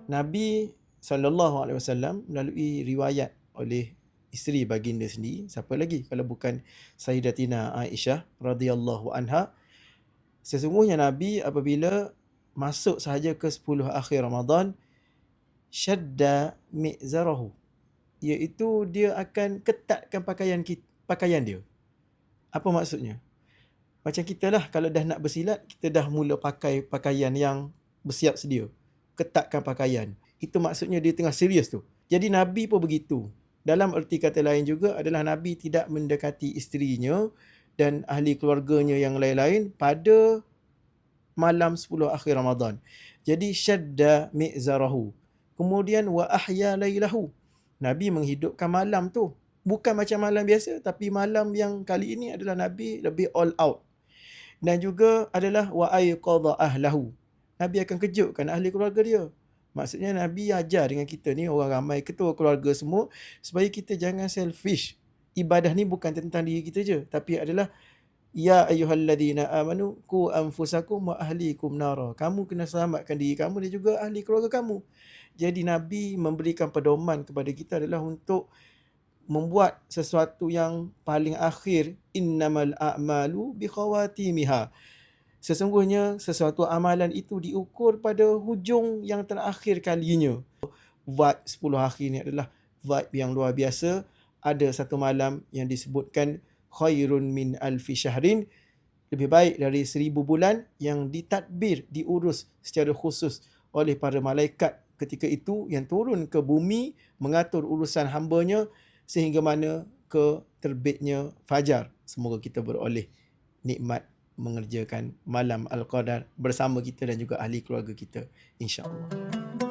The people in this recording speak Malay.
Nabi SAW melalui riwayat oleh isteri baginda sendiri, siapa lagi kalau bukan Sayyidatina Aisyah radhiyallahu anha, sesungguhnya Nabi apabila masuk sahaja ke 10 akhir Ramadan, syadda mi'zarahu, iaitu dia akan ketatkan pakaian dia. Apa maksudnya? Macam kita lah, kalau dah nak bersilat, kita dah mula pakai pakaian yang bersiap sedia. Ketatkan pakaian. Itu maksudnya dia tengah serius tu. Jadi Nabi pun begitu. Dalam erti kata lain juga adalah Nabi tidak mendekati isterinya dan ahli keluarganya yang lain-lain pada malam 10 akhir Ramadan. Jadi syadda mi'zarahu. Kemudian wa ahya lailahu. Nabi menghidupkan malam tu. Bukan macam malam biasa, tapi malam yang kali ini adalah Nabi lebih all out. Dan juga adalah wa ayqadha ahlahu. Nabi akan kejutkan ahli keluarga dia. Maksudnya Nabi ajar dengan kita ni, orang ramai, ketua keluarga semua, supaya kita jangan selfish. Ibadah ni bukan tentang diri kita je, tapi adalah ya ayyuhalladzina amanu qu anfusakum wa ahlikum nara. Kamu kena selamatkan diri kamu dan juga ahli keluarga kamu. Jadi Nabi memberikan pedoman kepada kita adalah untuk membuat sesuatu yang paling akhir, innamal a'malu bikhawatimiha. Sesungguhnya sesuatu amalan itu diukur pada hujung yang terakhir kalinya. Vibe 10 akhir ni adalah vibe yang luar biasa. Ada satu malam yang disebutkan khairun min alfi syahrin, lebih baik dari 1000 bulan, yang ditadbir, diurus secara khusus oleh para malaikat ketika itu yang turun ke bumi mengatur urusan hambanya sehingga mana ke terbitnya fajar. Semoga kita beroleh nikmat mengerjakan malam Al-Qadar bersama kita dan juga ahli keluarga kita, insya-Allah.